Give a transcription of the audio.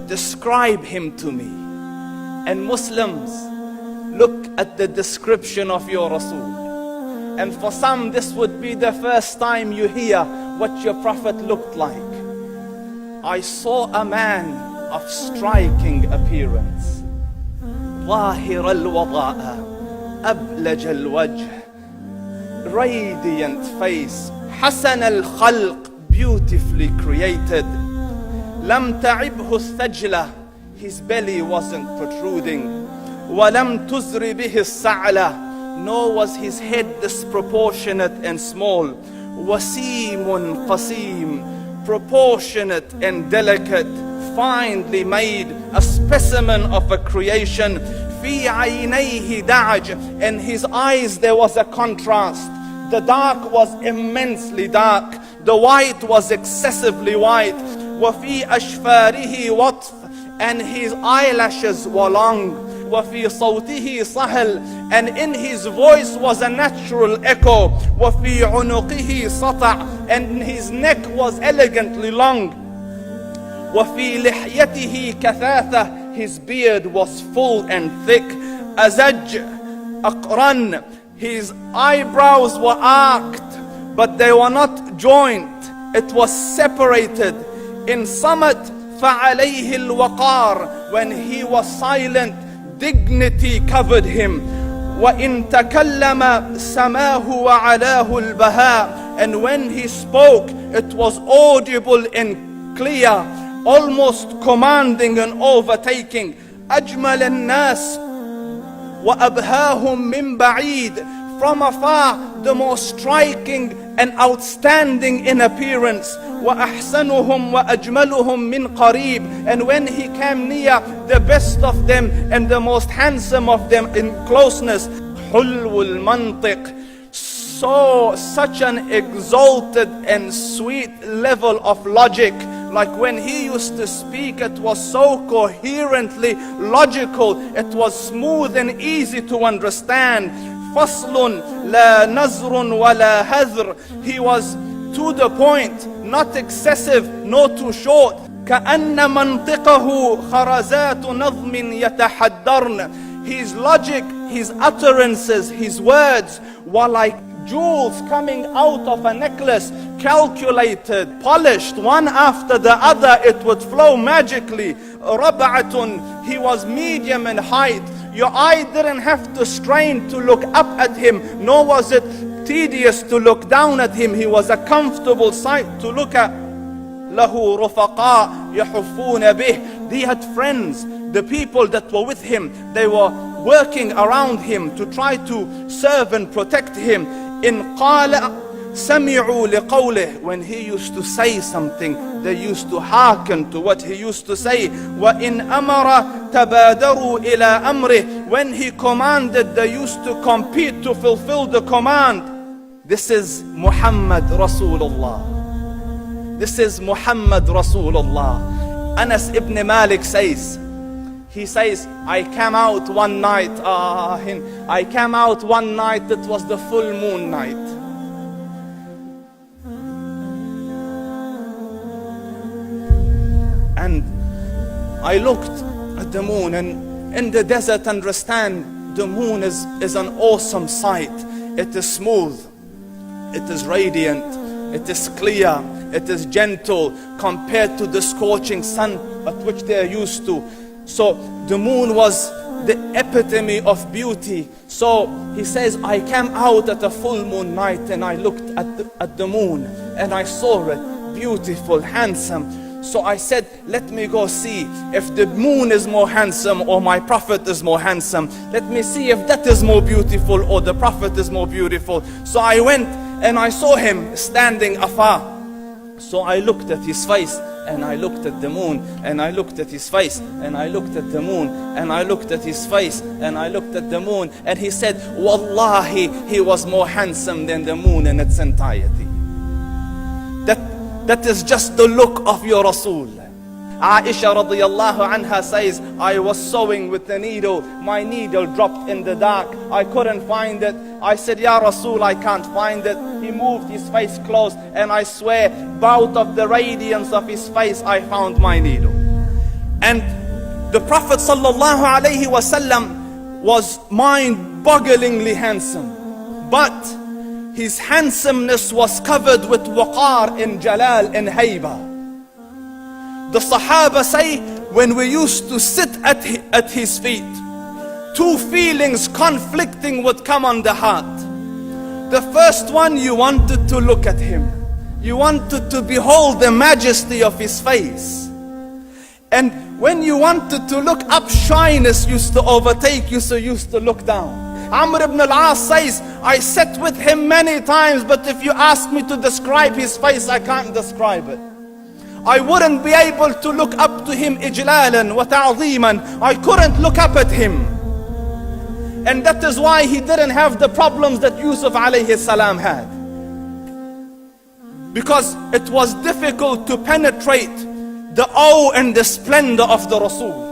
describe him to me. And Muslims, look at the description of your Rasul. And for some, this would be the first time you hear what your Prophet looked like. I saw a man of striking appearance. ظاهر الوضاء أبلج الوجه, radiant face, حسن الخلق, beautifully created. لم تعبه الثجلة, his belly wasn't protruding. ولم تزر به السعلة, nor was his head disproportionate and small. وسيم قسيم, proportionate and delicate, finely made, a specimen of a creation. في عينيه دعج, in his eyes there was a contrast. The dark was immensely dark, the white was excessively white. وفي أشفاره وطف, and his eyelashes were long. وفي صوته صهل, and in his voice was a natural echo. وفي عنقه سطع, and his neck was elegantly long. وفي لحيته كثاثة, his beard was full and thick. أزج أقرن, his eyebrows were arched, but they were not joined, it was separated. In summit فعليه الوقار, when he was silent, dignity covered him. وإن تكلم سماه وعلاه البهاء, and when he spoke it was audible and clear, almost commanding and overtaking. أجمل الناس وأبهاهم من بعيد, from afar the most striking and outstanding in appearance. وأحسنهم وأجملهم من قريب, and when he came near, the best of them and the most handsome of them in closeness. حلو المنطق, so such an exalted and sweet level of logic. Like when he used to speak, it was so coherently logical, it was smooth and easy to understand. فصل لا نزر ولا هذر, he was to the point, not excessive nor too short. كأن منطقه خرزات نظم يتحدرن, his logic, his utterances, his words were like jewels coming out of a necklace, calculated, polished, one after the other, it would flow magically. ربعة, he was medium in height. Your eye didn't have to strain to look up at him, nor was it tedious to look down at him. He was a comfortable sight to look at. له رفقاء يحفون به, he had friends, the people that were with him, they were working around him to try to serve and protect him. إن قال سمعوا لقوله, when he used to say something, they used to hearken to what he used to say. وإن أمر تبادروا إلى أمره, when he commanded, they used to compete to fulfill the command. This is Muhammad Rasulullah. This is Muhammad Rasulullah. Anas ibn Malik says, he says, I came out one night, it was the full moon night. And I looked at the moon, and in the desert, understand, the moon is an awesome sight. It is smooth, it is radiant, it is clear, it is gentle compared to the scorching sun at which they are used to. So the moon was the epitome of beauty. So he says, I came out at a full moon night and I looked at the moon and I saw it beautiful, handsome. So I said, let me go see if the moon is more handsome or my Prophet is more handsome. Let me see if that is more beautiful or the Prophet is more beautiful. So I went and I saw him standing afar. So I looked at his face and I looked at the moon, and I looked at his face, and I looked at the moon, and I looked at his face, and I looked at the moon, and he said, Wallahi, he was more handsome than the moon in its entirety. That is just the look of your Rasul. Aisha radiyallahu anha says, I was sewing with the needle, my needle dropped in the dark, I couldn't find it. I said, Ya Rasul, I can't find it. He moved his face close, and I swear, out of the radiance of his face, I found my needle. And the Prophet sallallahu alaihi wasallam was mind-bogglingly handsome, but his handsomeness was covered with waqar and jalal and hayba. The Sahaba say, when we used to sit at his feet, two feelings conflicting would come on the heart. The first one, you wanted to look at him. You wanted to behold the majesty of his face. And when you wanted to look up, shyness used to overtake you, so you used to look down. Amr ibn al-As says, I sat with him many times, but if you ask me to describe his face, I can't describe it. I wouldn't be able to look up to him ijlalan wa ta'zeeman. I couldn't look up at him. And that is why he didn't have the problems that Yusuf alayhi salam had. Because it was difficult to penetrate the awe and the splendor of the Rasul.